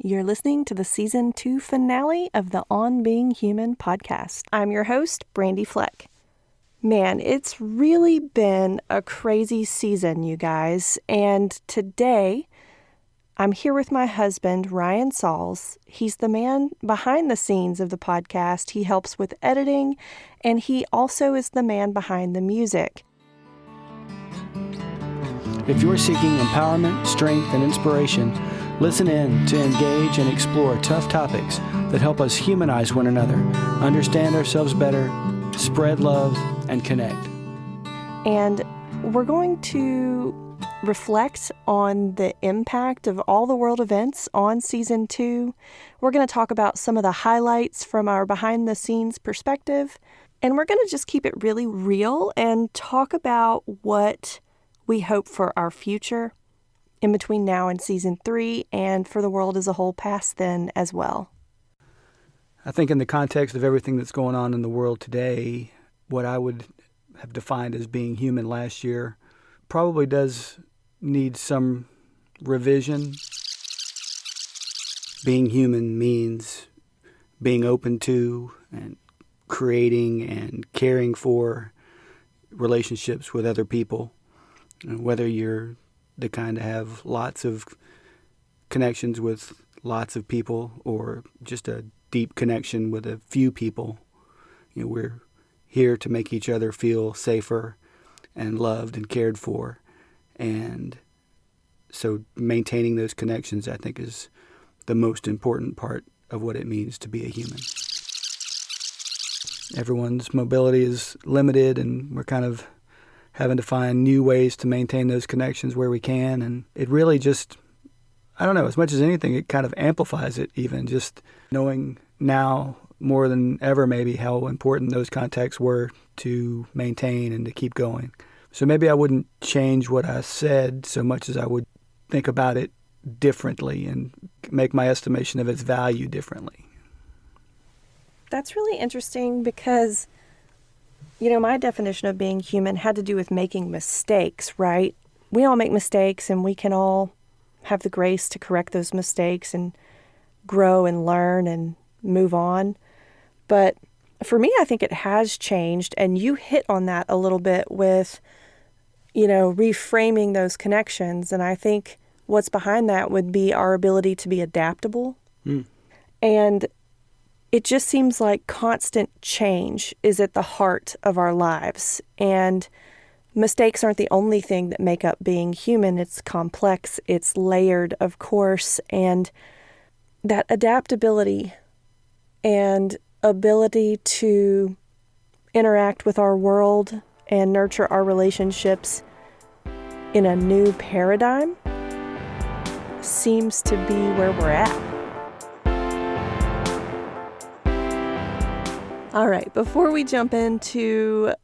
You're listening to the Season 2 finale of the On Being Human podcast. I'm your host, Brandi Fleck. Man, it's really been a crazy season, you guys. And today, I'm here with my husband, Ryan Sauls. He's the man behind the scenes of the podcast. He helps with editing, and he also is the man behind the music. If you're seeking empowerment, strength, and inspiration, listen in to engage and explore tough topics that help us humanize one another, understand ourselves better, spread love, and connect. And we're going to reflect on the impact of all the world events on Season 2. We're going to talk about some of the highlights from our behind-the-scenes perspective. And we're going to just keep it really real and talk about what we hope for our future in between now and Season 3, and for the world as a whole past then as well. I think in the context of everything that's going on in the world today, what I would have defined as being human last year probably does need some revision. Being human means being open to and creating and caring for relationships with other people. Whether you're the kind to have lots of connections with lots of people or just a deep connection with a few people, we're here to make each other feel safer and loved and cared for. And so maintaining those connections, I think, is the most important part of what it means to be a human. Everyone's mobility is limited, and we're kind of having to find new ways to maintain those connections where we can. And it really just, I don't know, as much as anything, it kind of amplifies it even, just knowing now more than ever maybe how important those contacts were to maintain and to keep going. So maybe I wouldn't change what I said so much as I would think about it differently and make my estimation of its value differently. That's really interesting because my definition of being human had to do with making mistakes, right? We all make mistakes, and we can all have the grace to correct those mistakes and grow and learn and move on. But for me, I think it has changed, and you hit on that a little bit with, reframing those connections. And I think what's behind that would be our ability to be adaptable. And it just seems like constant change is at the heart of our lives. And mistakes aren't the only thing that make up being human. It's complex, it's layered, of course. And that adaptability and ability to interact with our world and nurture our relationships in a new paradigm seems to be where we're at. All right, before we jump into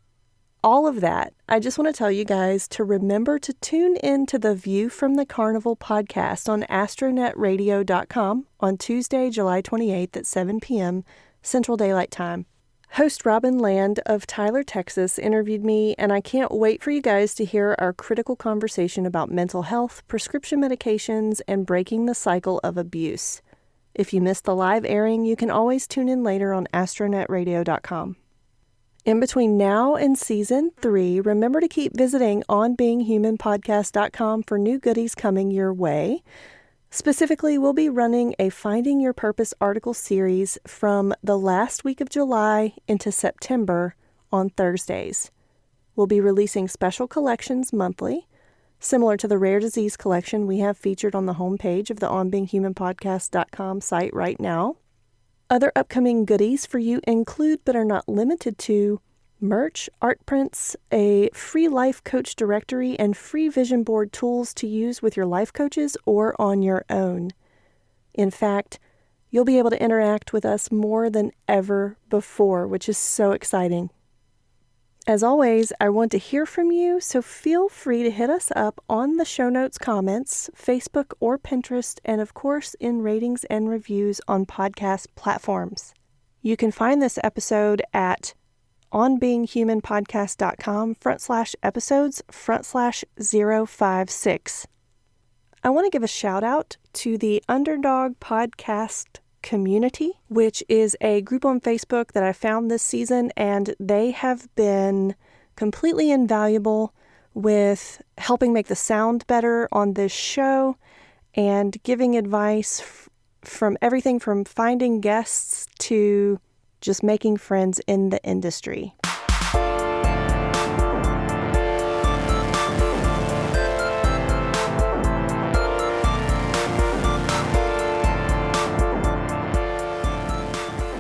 all of that, I just want to tell you guys to remember to tune in to the View from the Carnival podcast on astronetradio.com on Tuesday, July 28th at 7 p.m. Central Daylight Time. Host Robin Land of Tyler, Texas interviewed me, and I can't wait for you guys to hear our critical conversation about mental health, prescription medications, and breaking the cycle of abuse. If you missed the live airing, you can always tune in later on astronetradio.com. In between now and Season 3, remember to keep visiting onbeinghumanpodcast.com for new goodies coming your way. Specifically, we'll be running a Finding Your Purpose article series from the last week of July into September on Thursdays. We'll be releasing special collections monthly, similar to the rare disease collection we have featured on the homepage of the onbeinghumanpodcast.com site right now. Other upcoming goodies for you include, but are not limited to, merch, art prints, a free life coach directory, and free vision board tools to use with your life coaches or on your own. In fact, you'll be able to interact with us more than ever before, which is so exciting. As always, I want to hear from you, so feel free to hit us up on the show notes comments, Facebook or Pinterest, and of course in ratings and reviews on podcast platforms. You can find this episode at onbeinghumanpodcast.com/episodes/056. I want to give a shout out to the Underdog Podcast community, which is a group on Facebook that I found this season, and they have been completely invaluable with helping make the sound better on this show and giving advice from everything from finding guests to just making friends in the industry.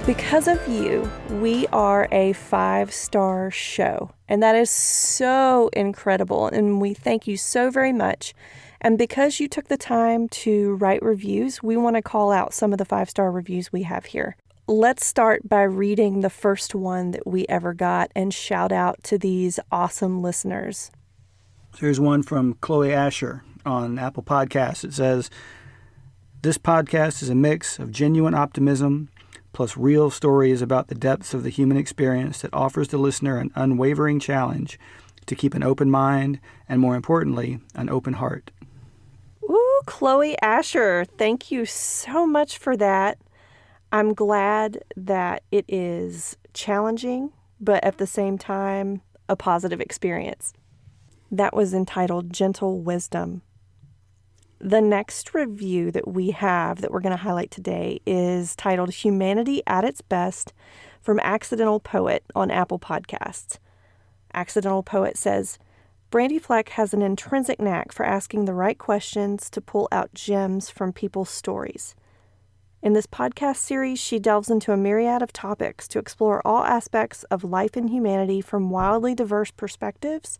Because of you, we are a 5-star show, and that is so incredible, and we thank you so very much. And because you took the time to write reviews, we want to call out some of the 5-star reviews we have here. Let's start by reading the first one that we ever got and shout out to these awesome listeners. Here's one from Chloe Asher on Apple Podcasts. It says, "This podcast is a mix of genuine optimism plus real stories about the depths of the human experience that offers the listener an unwavering challenge to keep an open mind and, more importantly, an open heart." Ooh, Chloe Asher, thank you so much for that. I'm glad that it is challenging, but at the same time, a positive experience. That was entitled Gentle Wisdom. The next review that we have that we're going to highlight today is titled Humanity at Its Best from Accidental Poet on Apple Podcasts. Accidental Poet says, Brandi Fleck has an intrinsic knack for asking the right questions to pull out gems from people's stories. In this podcast series, she delves into a myriad of topics to explore all aspects of life and humanity from wildly diverse perspectives,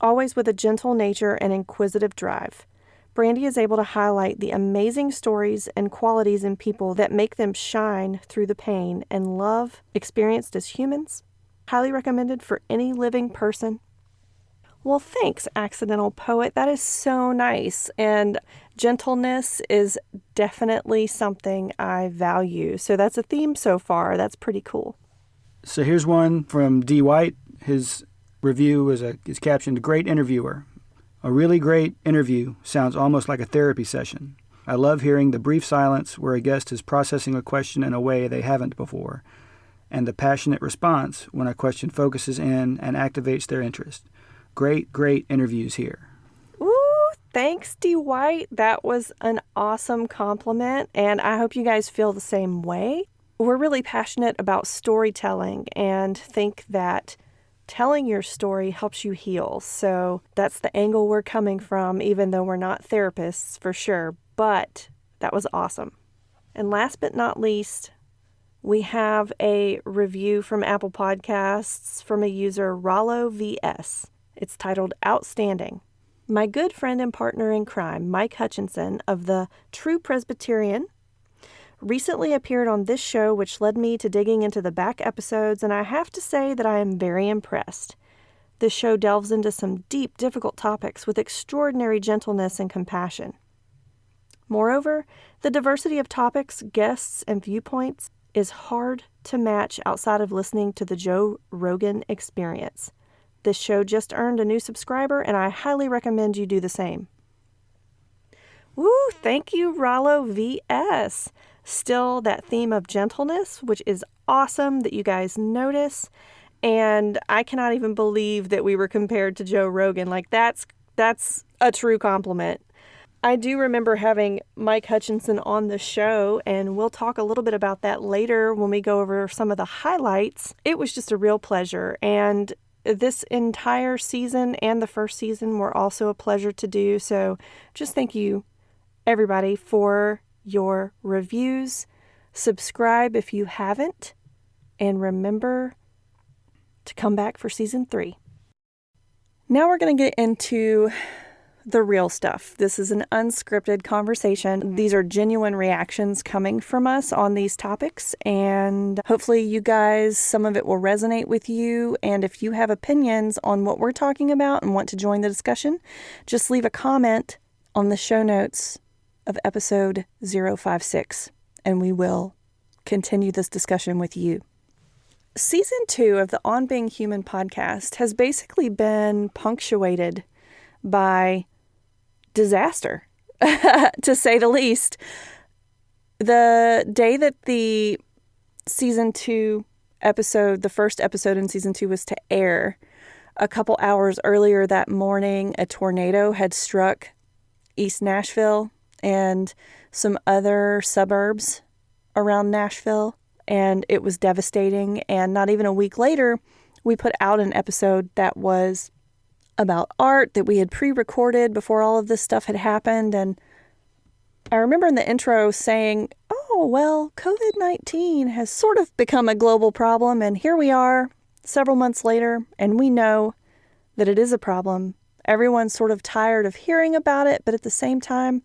always with a gentle nature and inquisitive drive. Brandi is able to highlight the amazing stories and qualities in people that make them shine through the pain and love experienced as humans. Highly recommended for any living person. Well, thanks, Accidental Poet. That is so nice. And gentleness is definitely something I value. So that's a theme so far. That's pretty cool. So here's one from D. White. His review is captioned, "Great interviewer. A really great interview sounds almost like a therapy session. I love hearing the brief silence where a guest is processing a question in a way they haven't before, and the passionate response when a question focuses in and activates their interest. Great interviews here." Ooh, thanks, D. White. That was an awesome compliment, and I hope you guys feel the same way. We're really passionate about storytelling and think that telling your story helps you heal. So that's the angle we're coming from, even though we're not therapists for sure. But that was awesome. And last but not least, we have a review from Apple Podcasts from a user, Rollo VS. It's titled Outstanding. My good friend and partner in crime, Mike Hutchinson of the True Presbyterian, recently appeared on this show, which led me to digging into the back episodes, and I have to say that I am very impressed. This show delves into some deep, difficult topics with extraordinary gentleness and compassion. Moreover, the diversity of topics, guests, and viewpoints is hard to match outside of listening to the Joe Rogan Experience. This show just earned a new subscriber, and I highly recommend you do the same. Woo! Thank you, Rollo VS. Still that theme of gentleness, which is awesome that you guys notice. And I cannot even believe that we were compared to Joe Rogan. Like, that's a true compliment. I do remember having Mike Hutchinson on the show, and we'll talk a little bit about that later when we go over some of the highlights. It was just a real pleasure. And this entire season and the first season were also a pleasure to do. So just thank you, everybody, for your reviews. Subscribe if you haven't, and remember to come back for season 3. Now we're going to get into the real stuff. This is an unscripted conversation. These are genuine reactions coming from us on these topics, and hopefully you guys, some of it will resonate with you. And if you have opinions on what we're talking about and want to join the discussion, just leave a comment on the show notes of episode 056, and we will continue this discussion with you. Season 2 of the On Being Human podcast has basically been punctuated by disaster. to say the least. The day that the season 2 episode, the first episode in season 2 was to air, a couple hours earlier that morning, a tornado had struck East Nashville and some other suburbs around Nashville, and it was devastating. And not even a week later, we put out an episode that was about art that we had pre-recorded before all of this stuff had happened. And I remember in the intro saying, oh, well, COVID-19 has sort of become a global problem, and here we are several months later, and we know that it is a problem. Everyone's sort of tired of hearing about it, but at the same time,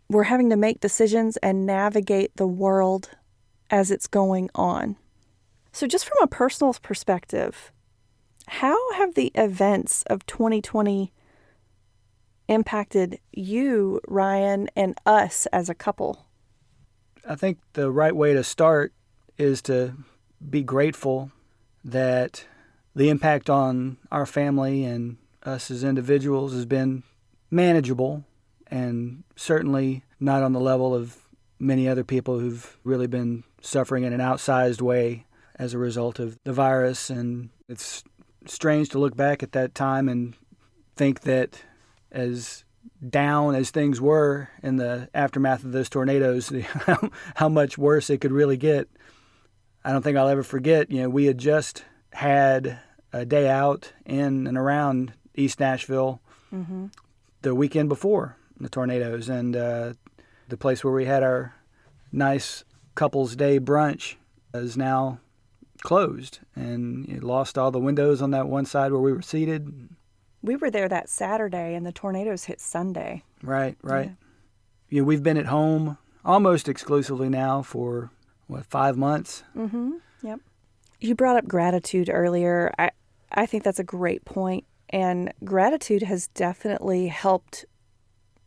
we're having to make decisions and navigate the world as it's going on. So just from a personal perspective, how have the events of 2020 impacted you, Ryan, and us as a couple? I think the right way to start is to be grateful that the impact on our family and us as individuals has been manageable, and certainly not on the level of many other people who've really been suffering in an outsized way as a result of the virus. And it's strange to look back at that time and think that as down as things were in the aftermath of those tornadoes, how much worse it could really get. I don't think I'll ever forget, we had just had a day out in and around East Nashville the weekend before the tornadoes, and the place where we had our nice couples day brunch is now closed, and it lost all the windows on that one side where we were seated. We were there that Saturday, and the tornadoes hit Sunday. Right. Yeah. We've been at home almost exclusively now for, 5 months? Yep. You brought up gratitude earlier. I think that's a great point, and gratitude has definitely helped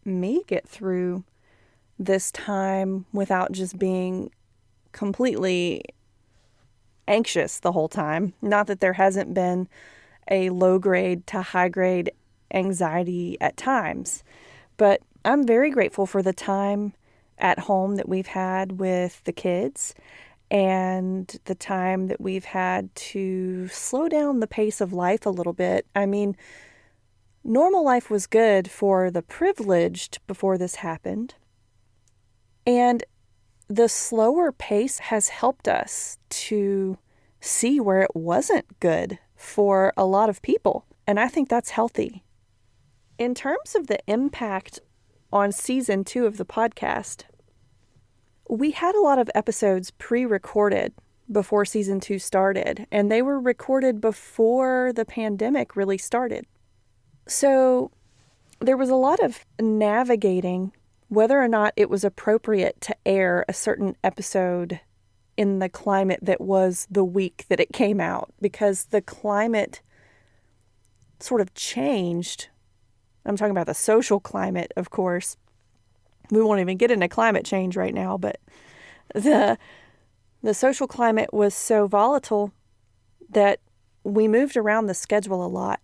me get through this time without just being completely anxious the whole time. Not that there hasn't been a low grade to high grade anxiety at times, but I'm very grateful for the time at home that we've had with the kids and the time that we've had to slow down the pace of life a little bit. I mean, normal life was good for the privileged before this happened, and the slower pace has helped us to see where it wasn't good for a lot of people, and I think that's healthy. In terms of the impact on season 2 of the podcast, we had a lot of episodes pre-recorded before season 2 started, and they were recorded before the pandemic really started. So there was a lot of navigating whether or not it was appropriate to air a certain episode in the climate that was the week that it came out, because the climate sort of changed. I'm talking about the social climate, of course. We won't even get into climate change right now, but the social climate was so volatile that we moved around the schedule a lot.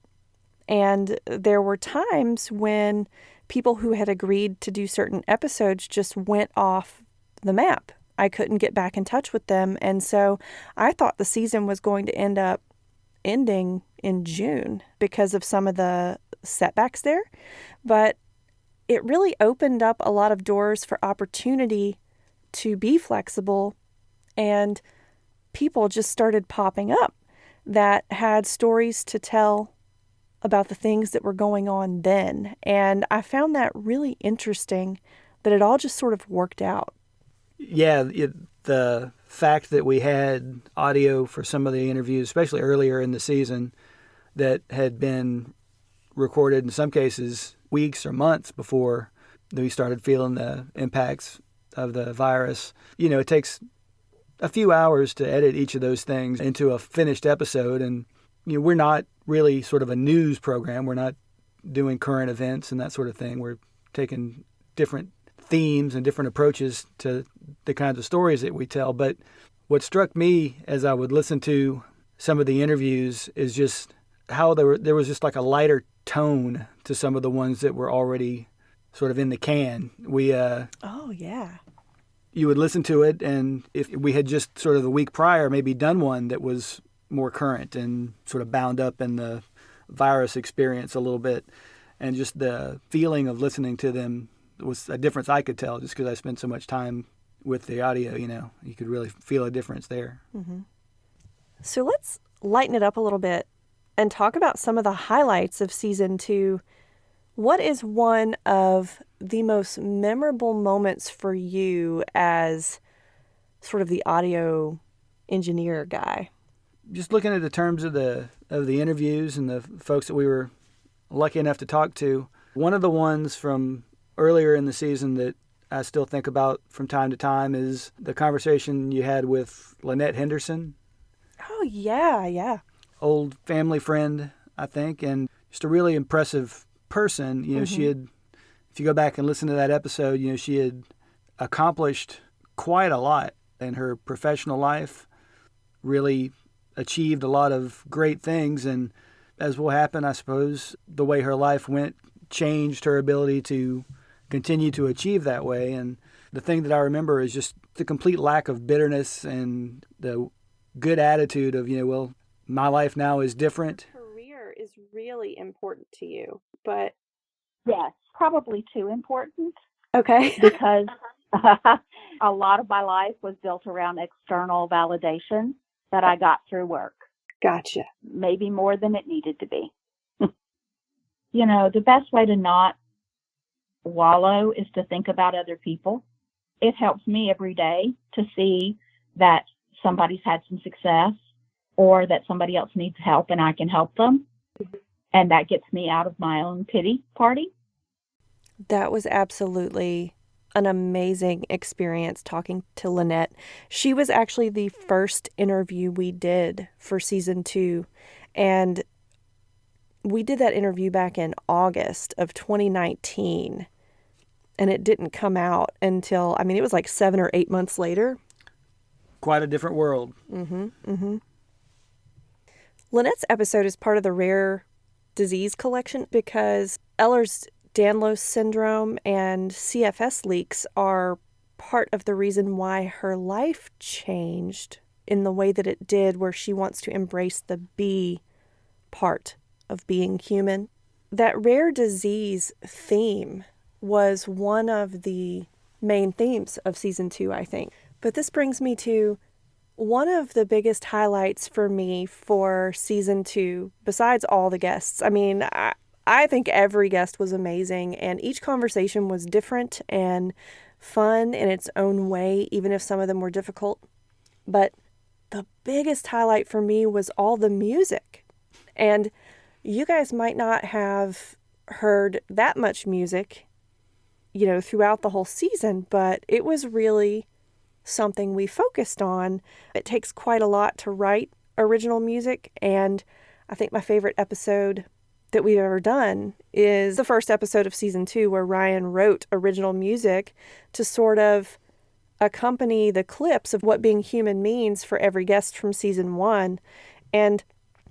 And there were times when people who had agreed to do certain episodes just went off the map. I couldn't get back in touch with them. And so I thought the season was going to end up ending in June because of some of the setbacks there. But it really opened up a lot of doors for opportunity to be flexible, and people just started popping up that had stories to tell about the things that were going on then. And I found that really interesting that it all just sort of worked out. Yeah, the fact that we had audio for some of the interviews, especially earlier in the season, that had been recorded in some cases weeks or months before we started feeling the impacts of the virus. It takes a few hours to edit each of those things into a finished episode. And, we're not really sort of a news program. We're not doing current events and that sort of thing. We're taking different themes and different approaches to the kinds of stories that we tell. But what struck me as I would listen to some of the interviews is just how there was just like a lighter tone to some of the ones that were already sort of in the can. We Oh, yeah. You would listen to it, and if we had just sort of the week prior maybe done one that was more current and sort of bound up in the virus experience a little bit, and just the feeling of listening to them was a difference I could tell just because I spent so much time with the audio, you could really feel a difference there. Mm-hmm. So let's lighten it up a little bit and talk about some of the highlights of season 2. What is one of the most memorable moments for you as sort of the audio engineer guy? Just looking at the terms of the interviews and the folks that we were lucky enough to talk to, one of the ones from earlier in the season that I still think about from time to time is the conversation you had with Lynette Henderson. Oh, yeah. Old family friend, I think, and just a really impressive person. She had, if you go back and listen to that episode, she had accomplished quite a lot in her professional life, really achieved a lot of great things. And as will happen, I suppose, the way her life went changed her ability to continue to achieve that way. And the thing that I remember is just the complete lack of bitterness and the good attitude of, well, my life now is different. Career is really important to you, but... Yes, probably too important. Okay. Because a lot of my life was built around external validation that I got through work. Gotcha. Maybe more than it needed to be. The best way to not wallow is to think about other people. It helps me every day to see that somebody's had some success or that somebody else needs help and I can help them. And that gets me out of my own pity party. That was absolutely an amazing experience talking to Lynette. She was actually the first interview we did for season 2. And we did that interview back in August of 2019. And it didn't come out until, it was like 7 or 8 months later. Quite a different world. Lynette's episode is part of the rare disease collection because Ehlers-Danlos syndrome and CFS leaks are part of the reason why her life changed in the way that it did, where she wants to embrace the B part of being human. That rare disease theme was one of the main themes of season 2, I think. But this brings me to one of the biggest highlights for me for season 2, besides all the guests. I think every guest was amazing, and each conversation was different and fun in its own way, even if some of them were difficult. But the biggest highlight for me was all the music. And you guys might not have heard that much music, throughout the whole season, but it was really something we focused on. It takes quite a lot to write original music, and I think my favorite episode that we've ever done is the first episode of season 2, where Ryan wrote original music to sort of accompany the clips of what being human means for every guest from season 1. And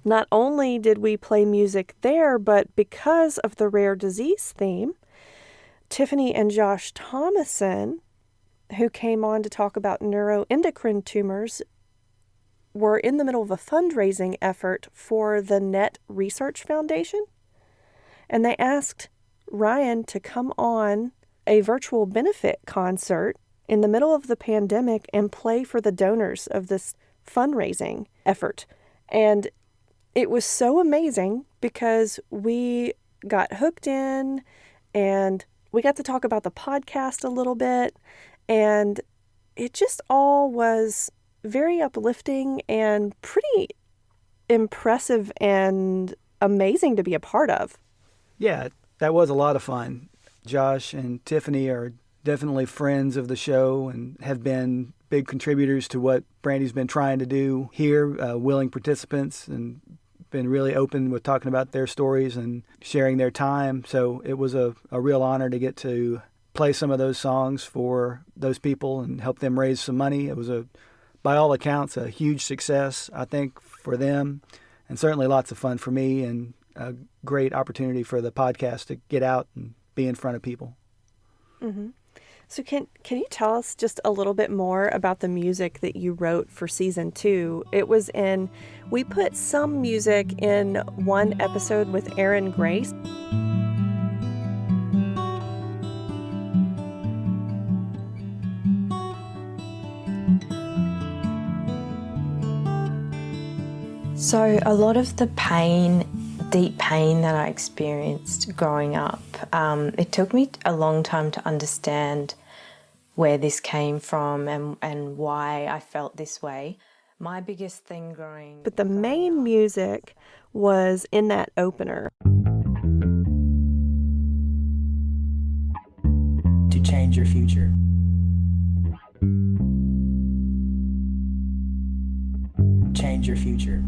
not only did we play music there, but because of the rare disease theme, Tiffany and Josh Thomason, who came on to talk about neuroendocrine tumors, were in the middle of a fundraising effort for the NET Research Foundation. And they asked Ryan to come on a virtual benefit concert in the middle of the pandemic and play for the donors of this fundraising effort. And it was so amazing because we got hooked in and we got to talk about the podcast a little bit, and it just all was very uplifting and pretty impressive and amazing to be a part of. Yeah, that was a lot of fun. Josh and Tiffany are definitely friends of the show and have been big contributors to what Brandi's been trying to do here, willing participants, and been really open with talking about their stories and sharing their time. So it was a real honor to get to play some of those songs for those people and help them raise some money. It was, by all accounts, a huge success, I think, for them, and certainly lots of fun for me, and a great opportunity for the podcast to get out and be in front of people. Mm-hmm. So can you tell us just a little bit more about the music that you wrote for season 2? We put some music in one episode with Aaron Grace. So a lot of the deep pain that I experienced growing up, it took me a long time to understand where this came from and why I felt this way. My biggest thing But the main music was in that opener. To change your future. Change your future.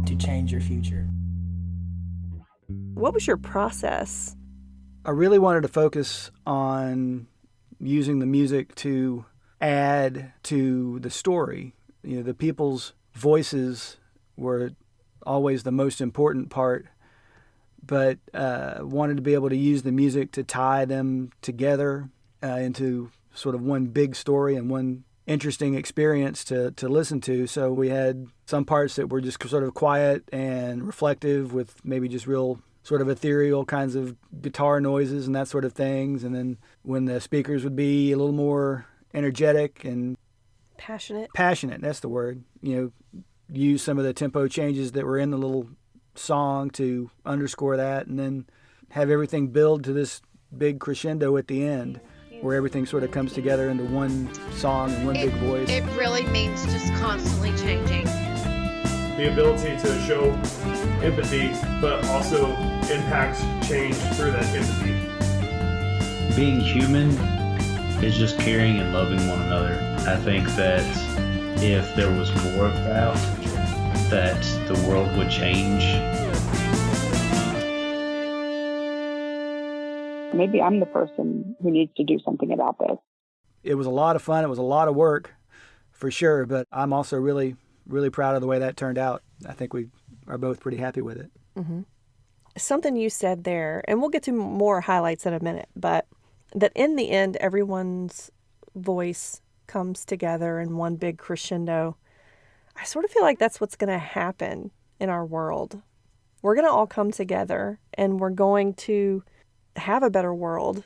To change your future. What was your process? I really wanted to focus on using the music to add to the story. You know, the people's voices were always the most important part, but wanted to be able to use the music to tie them together into sort of one big story and one interesting experience to listen to. So we had some parts that were just sort of quiet and reflective with maybe just real sort of ethereal kinds of guitar noises and that sort of things. And then when the speakers would be a little more energetic and Passionate, that's the word. You know, use some of the tempo changes that were in the little song to underscore that, and then have everything build to this big crescendo at the end where everything sort of comes together into one song and one big voice. It really means just constantly changing. The ability to show empathy, but also impact change through that empathy. Being human is just caring and loving one another. I think that if there was more of that the world would change. Maybe I'm the person who needs to do something about this. It was a lot of fun. It was a lot of work, for sure, but I'm also really, really proud of the way that turned out. I think we are both pretty happy with it. Mm-hmm. Something you said there, and we'll get to more highlights in a minute, but that in the end, everyone's voice comes together in one big crescendo. I sort of feel like that's what's going to happen in our world. We're going to all come together, and we're going to have a better world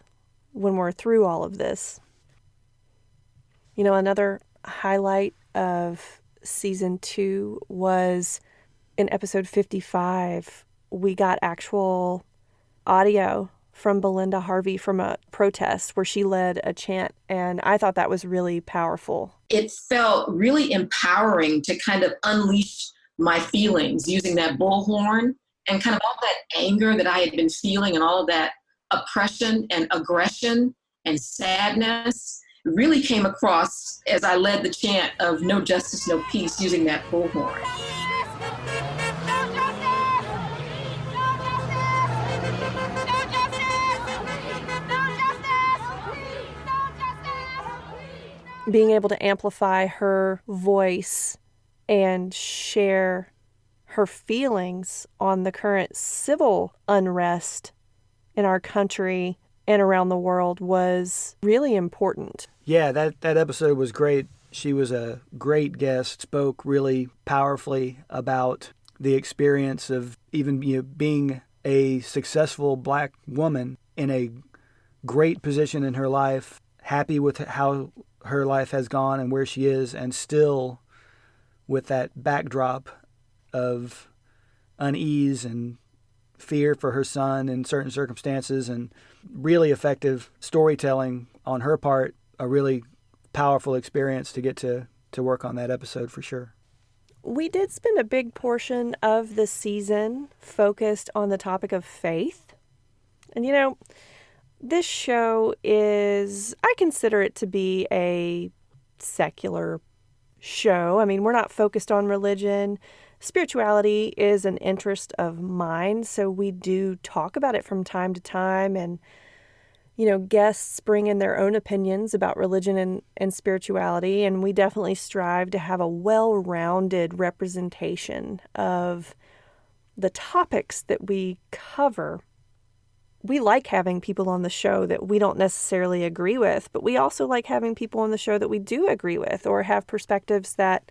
when we're through all of this. You know, another highlight of season 2 was in episode 55, we got actual audio from Belinda Harvey from a protest where she led a chant, and I thought that was really powerful. It felt really empowering to kind of unleash my feelings using that bullhorn and kind of all that anger that I had been feeling and all of that oppression and aggression and sadness really came across as I led the chant of no justice, no peace using that bullhorn. Being able to amplify her voice and share her feelings on the current civil unrest in our country and around the world was really important. Yeah, that episode was great. She was a great guest, spoke really powerfully about the experience of even being a successful Black woman in a great position in her life, happy with how her life has gone and where she is, and still with that backdrop of unease and fear for her son in certain circumstances, and really effective storytelling on her part. A really powerful experience to get to work on that episode for sure. We did spend a big portion of the season focused on the topic of faith. And you know, this show I consider it to be a secular show. I mean, we're not focused on religion. Spirituality is an interest of mine, so we do talk about it from time to time, and you know, guests bring in their own opinions about religion and spirituality, and we definitely strive to have a well-rounded representation of the topics that we cover, we like having people on the show that we don't necessarily agree with, but we also like having people on the show that we do agree with or have perspectives that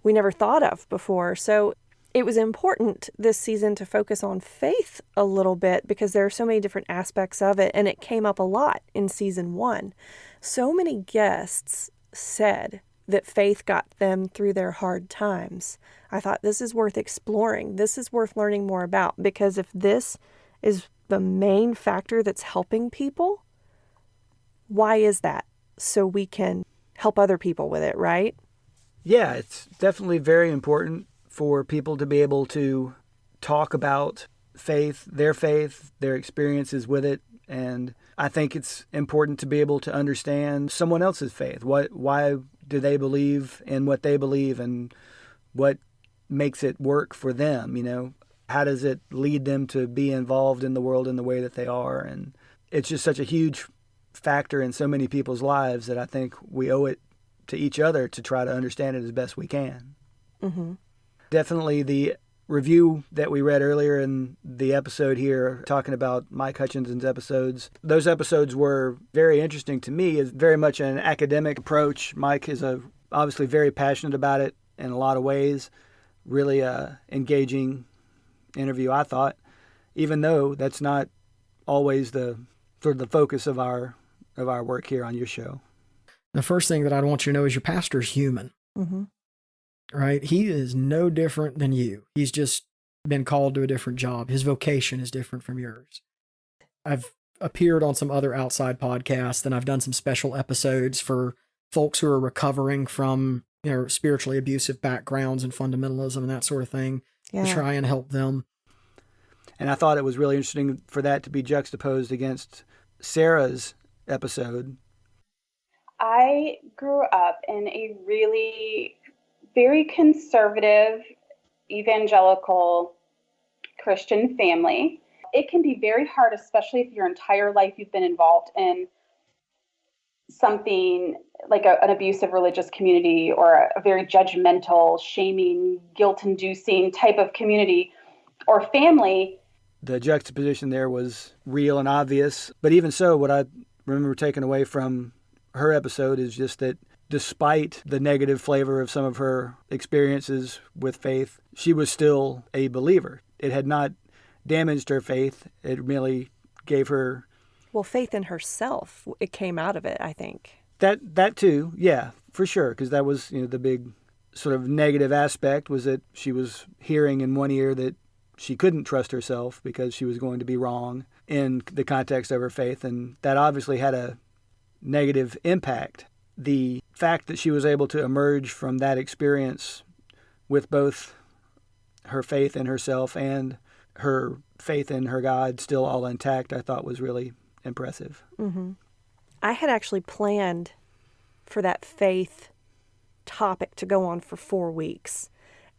we never thought of before. So it was important this season to focus on faith a little bit because there are so many different aspects of it, and it came up a lot in season 1. So many guests said that faith got them through their hard times. I thought this is worth exploring. This is worth learning more about, because if this is the main factor that's helping people, why is that? So we can help other people with it, right? Yeah, it's definitely very important for people to be able to talk about faith, their experiences with it. And I think it's important to be able to understand someone else's faith. Why do they believe in what they believe, and what makes it work for them? You know, how does it lead them to be involved in the world in the way that they are? And it's just such a huge factor in so many people's lives that I think we owe it to each other to try to understand it as best we can. Mm-hmm. Definitely the review that we read earlier in the episode here, talking about Mike Hutchinson's episodes, those episodes were very interesting to me. It's very much an academic approach. Mike is obviously very passionate about it in a lot of ways. Really engaging interview, I thought, even though that's not always the sort of the focus of our work here on your show. The first thing that I'd want you to know is your pastor's human. Mm-hmm. Right? He is no different than you. He's just been called to a different job. His vocation is different from yours. I've appeared on some other outside podcasts, and I've done some special episodes for folks who are recovering from, spiritually abusive backgrounds and fundamentalism and that sort of thing, to try and help them. And I thought it was really interesting for that to be juxtaposed against Sarah's episode. I grew up in a really very conservative, evangelical Christian family. It can be very hard, especially if your entire life you've been involved in something like an abusive religious community or a very judgmental, shaming, guilt-inducing type of community or family. The juxtaposition there was real and obvious. But even so, what I remember taking away from her episode is just that despite the negative flavor of some of her experiences with faith, she was still a believer. It had not damaged her faith. It merely gave her... Well, faith in herself. It came out of it, I think. That too, yeah, for sure. Because that was, the big sort of negative aspect was that she was hearing in one ear that she couldn't trust herself because she was going to be wrong in the context of her faith. And that obviously had a negative impact. The fact that she was able to emerge from that experience with both her faith in herself and her faith in her God still all intact, I thought was really impressive. Mm-hmm. I had actually planned for that faith topic to go on for 4 weeks.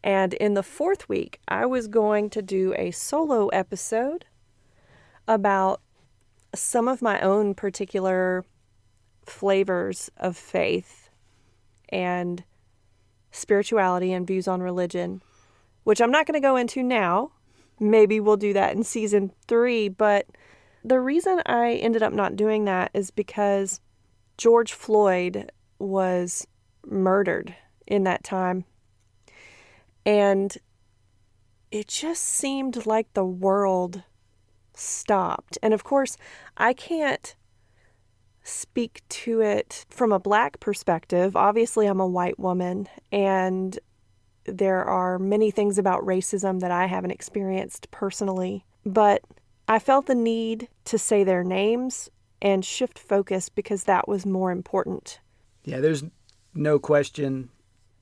And in the 4th week, I was going to do a solo episode about some of my own particular flavors of faith and spirituality and views on religion, which I'm not going to go into now. Maybe we'll do that in season 3, but the reason I ended up not doing that is because George Floyd was murdered in that time. And it just seemed like the world stopped. And of course, I can't speak to it from a Black perspective. Obviously, I'm a white woman, and there are many things about racism that I haven't experienced personally. But I felt the need to say their names and shift focus because that was more important. Yeah, there's no question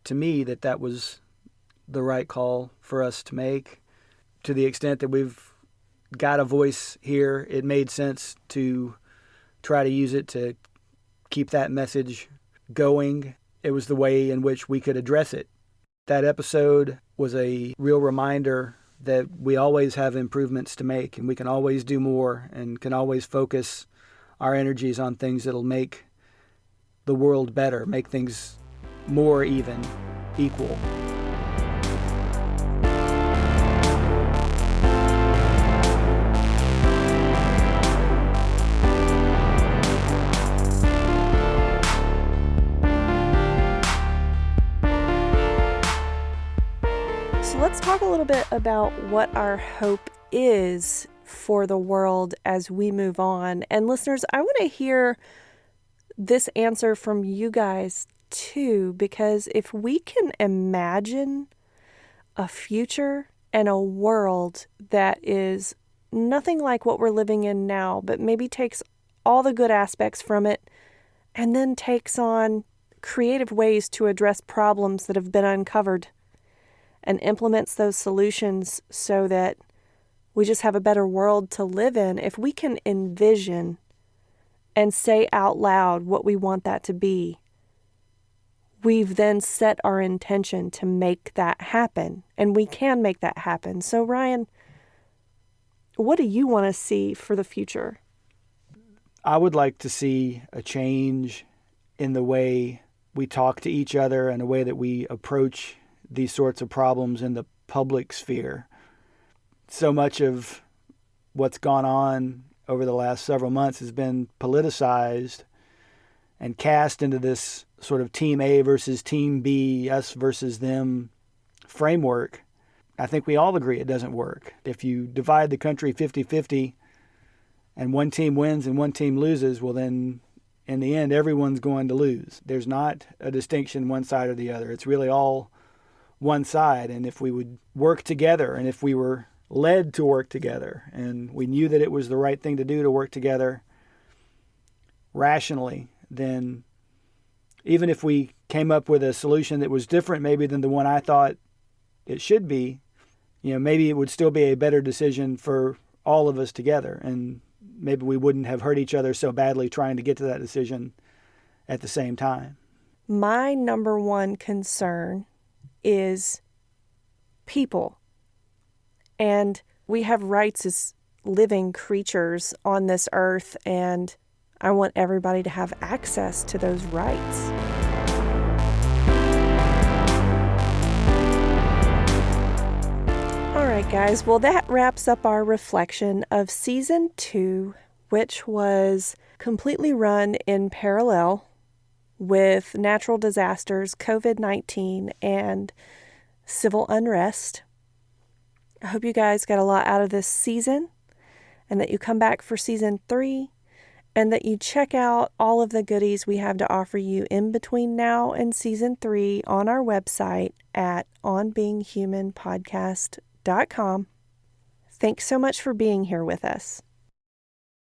to me that was the right call for us to make. To the extent that we've got a voice here, it made sense to try to use it to keep that message going. It was the way in which we could address it. That episode was a real reminder that we always have improvements to make, and we can always do more and can always focus our energies on things that'll make the world better, make things more even, equal. talk a little bit about what our hope is for the world as we move on. And listeners, I want to hear this answer from you guys too, because if we can imagine a future and a world that is nothing like what we're living in now, but maybe takes all the good aspects from it and then takes on creative ways to address problems that have been uncovered and implements those solutions so that we just have a better world to live in. If we can envision and say out loud what we want that to be, we've then set our intention to make that happen, and we can make that happen. So Ryan, what do you want to see for the future? I would like to see a change in the way we talk to each other and the way that we approach these sorts of problems in the public sphere. So much of what's gone on over the last several months has been politicized and cast into this sort of team A versus team B, us versus them framework. I think we all agree it doesn't work. If you divide the country 50-50 and one team wins and one team loses, well then in the end everyone's going to lose. There's not a distinction one side or the other. It's really all one side. And if we would work together, and if we were led to work together, and we knew that it was the right thing to do to work together rationally, then even if we came up with a solution that was different maybe than the one I thought it should be, maybe it would still be a better decision for all of us together. And maybe we wouldn't have hurt each other so badly trying to get to that decision at the same time. My number one concern is people. And we have rights as living creatures on this earth, and I want everybody to have access to those rights. All right, guys. Well, that wraps up our reflection of Season 2, which was completely run in parallel with natural disasters, COVID-19, and civil unrest. I hope you guys got a lot out of this season, and that you come back for Season 3, and that you check out all of the goodies we have to offer you in between now and Season 3 on our website at onbeinghumanpodcast.com. Thanks so much for being here with us.